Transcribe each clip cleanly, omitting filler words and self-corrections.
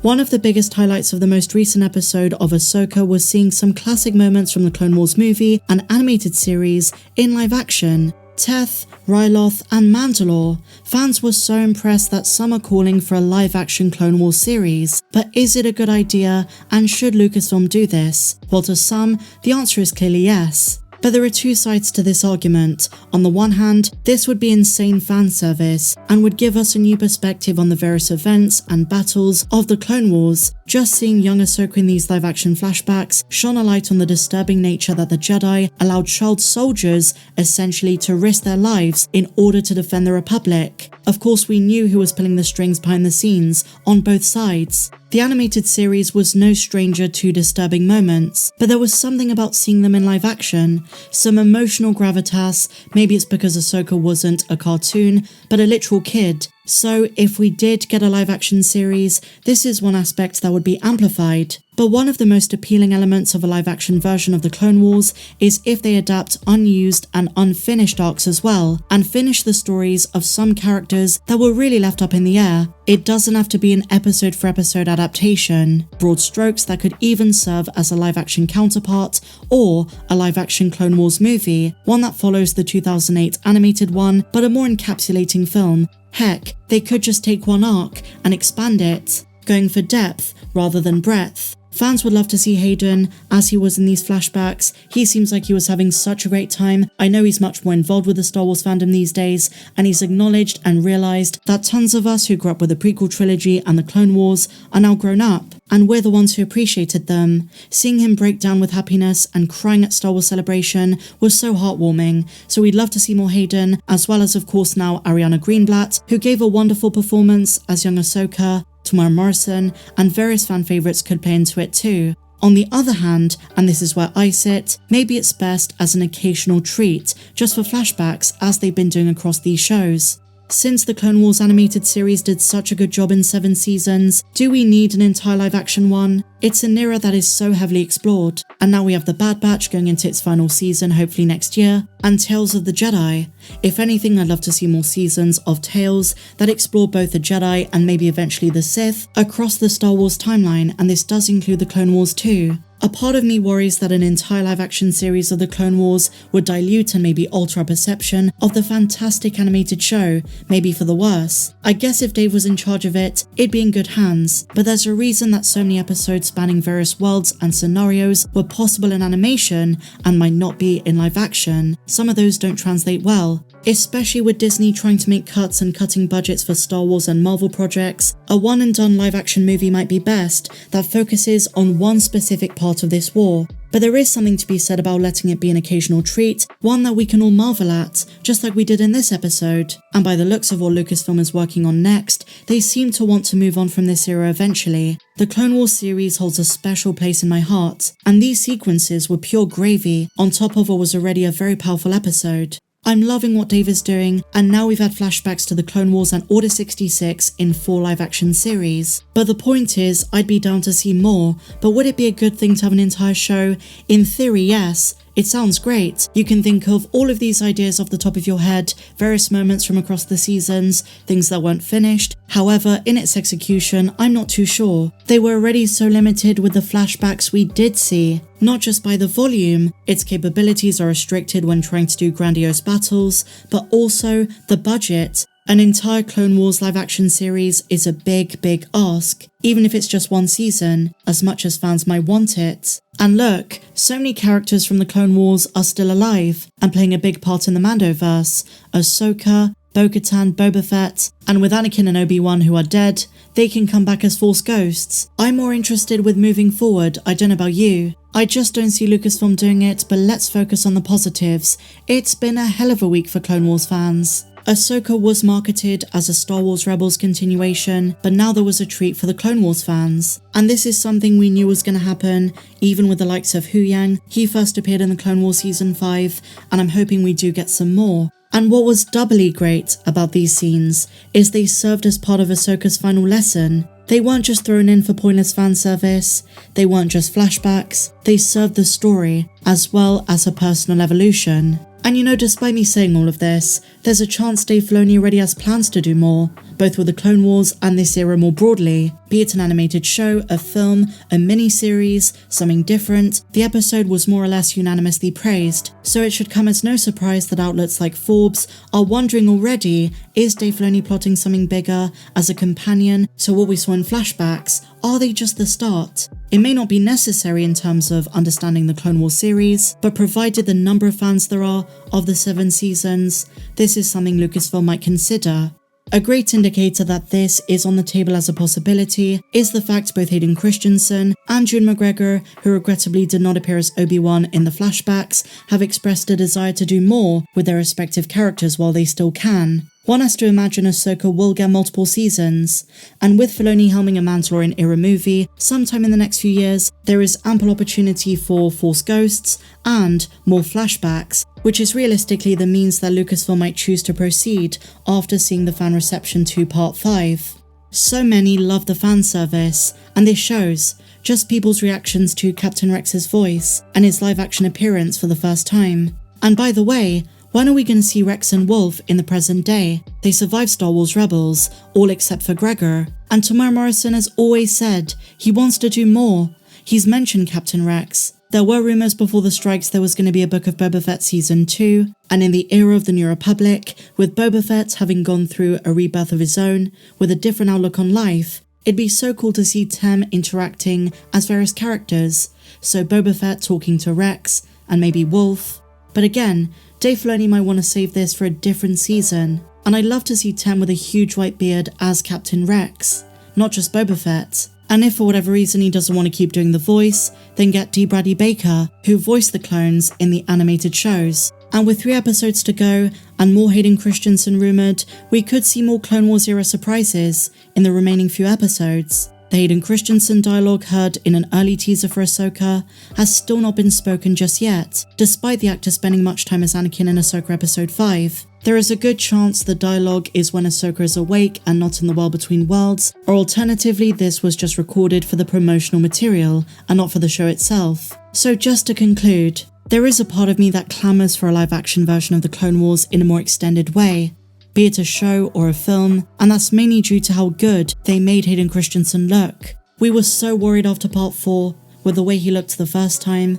One of the biggest highlights of the most recent episode of Ahsoka was seeing some classic moments from the Clone Wars movie and animated series in live action. Teth, Ryloth, and Mandalore. Fans were so impressed that some are calling for a live-action Clone Wars series. But is it a good idea, and should Lucasfilm do this? Well, to some, the answer is clearly yes. But there are two sides to this argument. On the one hand, this would be insane fan service and would give us a new perspective on the various events and battles of the Clone Wars. Just seeing young Ahsoka in these live-action flashbacks shone a light on the disturbing nature that the Jedi allowed child soldiers essentially to risk their lives in order to defend the Republic. Of course, we knew who was pulling the strings behind the scenes on both sides. The animated series was no stranger to disturbing moments, but there was something about seeing them in live action, some emotional gravitas. Maybe it's because Ahsoka wasn't a cartoon, but a literal kid. So if we did get a live action series, this is one aspect that would be amplified. But one of the most appealing elements of a live action version of the Clone Wars is if they adapt unused and unfinished arcs as well, and finish the stories of some characters that were really left up in the air. It doesn't have to be an episode for episode adaptation. Broad strokes that could even serve as a live action counterpart or a live action Clone Wars movie, one that follows the 2008 animated one but a more encapsulating film. Heck, they could just take one arc and expand it, going for depth rather than breadth. Fans would love to see Hayden as he was in these flashbacks. He seems like he was having such a great time. I know he's much more involved with the Star Wars fandom these days, and he's acknowledged and realised that tons of us who grew up with the prequel trilogy and the Clone Wars are now grown up, and we're the ones who appreciated them. Seeing him break down with happiness and crying at Star Wars Celebration was so heartwarming, so we'd love to see more Hayden, as well as of course now Ariana Greenblatt, who gave a wonderful performance as young Ahsoka. Temuera Morrison, and various fan favourites could play into it too. On the other hand, and this is where I sit, maybe it's best as an occasional treat, just for flashbacks as they've been doing across these shows. Since the Clone Wars animated series did such a good job in 7 seasons, do we need an entire live action one? It's an era that is so heavily explored, and now we have The Bad Batch going into its final season hopefully next year, and Tales of the Jedi. If anything, I'd love to see more seasons of tales that explore both the Jedi and maybe eventually the Sith across the Star Wars timeline, and this does include the Clone Wars too. A part of me worries that an entire live-action series of the Clone Wars would dilute and maybe alter our perception of the fantastic animated show, maybe for the worse. I guess if Dave was in charge of it, it'd be in good hands, but there's a reason that so many episodes spanning various worlds and scenarios were possible in animation and might not be in live action. Some of those don't translate well. Especially with Disney trying to make cuts and cutting budgets for Star Wars and Marvel projects, a one-and-done live-action movie might be best that focuses on one specific part of this war. But there is something to be said about letting it be an occasional treat, one that we can all marvel at, just like we did in this episode. And by the looks of what Lucasfilm is working on next, they seem to want to move on from this era eventually. The Clone Wars series holds a special place in my heart, and these sequences were pure gravy on top of what was already a very powerful episode. I'm loving what Dave is doing, and now we've had flashbacks to the Clone Wars and Order 66 in 4 live-action series. But the point is, I'd be down to see more, but would it be a good thing to have an entire show? In theory, yes. It sounds great. You can think of all of these ideas off the top of your head, various moments from across the seasons, things that weren't finished. However, in its execution, I'm not too sure. They were already so limited with the flashbacks we did see. Not just by the volume, its capabilities are restricted when trying to do grandiose battles, but also the budget. An entire Clone Wars live-action series is a big ask, even if it's just 1 season, as much as fans might want it. And look, so many characters from the Clone Wars are still alive, and playing a big part in the Mandoverse. Ahsoka, Bo-Katan, Boba Fett, and with Anakin and Obi-Wan who are dead, they can come back as Force ghosts. I'm more interested with moving forward, I don't know about you. I just don't see Lucasfilm doing it, but let's focus on the positives. It's been a hell of a week for Clone Wars fans. Ahsoka was marketed as a Star Wars Rebels continuation, but now there was a treat for the Clone Wars fans. And this is something we knew was going to happen, even with the likes of Huyang. He first appeared in the Clone Wars Season 5, and I'm hoping we do get some more. And what was doubly great about these scenes is they served as part of Ahsoka's final lesson. They weren't just thrown in for pointless fan service, they weren't just flashbacks, they served the story, as well as her personal evolution. And you know, despite me saying all of this, there's a chance Dave Filoni already has plans to do more, both with the Clone Wars and this era more broadly, be it an animated show, a film, a mini-series, something different. The episode was more or less unanimously praised, so it should come as no surprise that outlets like Forbes are wondering already, is Dave Filoni plotting something bigger as a companion to what we saw in flashbacks? Are they just the start? It may not be necessary in terms of understanding the Clone Wars series, but provided the number of fans there are of the 7 seasons, this is something Lucasfilm might consider. A great indicator that this is on the table as a possibility is the fact both Hayden Christensen and Ewan McGregor, who regrettably did not appear as Obi-Wan in the flashbacks, have expressed a desire to do more with their respective characters while they still can. One has to imagine Ahsoka will get multiple seasons, and with Filoni helming a Mandalorian-era movie sometime in the next few years, there is ample opportunity for Force Ghosts and more flashbacks, which is realistically the means that Lucasfilm might choose to proceed after seeing the fan reception to Part 5. So many love the fan service, and this shows just people's reactions to Captain Rex's voice and his live-action appearance for the first time. And by the way, when are we going to see Rex and Wolf in the present day? They survived Star Wars Rebels, all except for Gregor. And Temuera Morrison has always said he wants to do more. He's mentioned Captain Rex. There were rumours before the strikes there was going to be a Book of Boba Fett Season 2, and in the era of the New Republic, with Boba Fett having gone through a rebirth of his own, with a different outlook on life, it'd be so cool to see Tem interacting as various characters, so Boba Fett talking to Rex, and maybe Wolf. But again, Dave Filoni might want to save this for a different season, and I'd love to see Tem with a huge white beard as Captain Rex, not just Boba Fett. And if for whatever reason he doesn't want to keep doing the voice, then get D. Bradley Baker, who voiced the clones in the animated shows. And with 3 episodes to go, and more Hayden Christensen rumoured, we could see more Clone Wars era surprises in the remaining few episodes. The Hayden Christensen dialogue heard in an early teaser for Ahsoka has still not been spoken just yet, despite the actor spending much time as Anakin in Ahsoka Episode 5. There is a good chance the dialogue is when Ahsoka is awake and not in the world between worlds, or alternatively this was just recorded for the promotional material and not for the show itself. So just to conclude, there is a part of me that clamours for a live-action version of the Clone Wars in a more extended way, be it a show or a film, and that's mainly due to how good they made Hayden Christensen look. We were so worried after Part 4 with the way he looked the first time,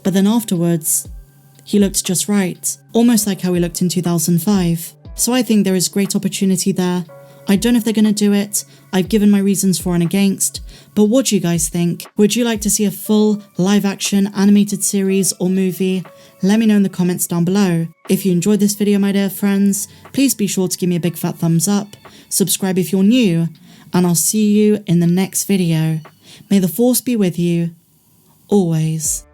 but then afterwards, he looked just right, almost like how he looked in 2005. So I think there is great opportunity there. I don't know if they're going to do it, I've given my reasons for and against, but what do you guys think? Would you like to see a full, live-action, animated series or movie? Let me know in the comments down below. If you enjoyed this video, my dear friends, please be sure to give me a big fat thumbs up, subscribe if you're new, and I'll see you in the next video. May the Force be with you, always.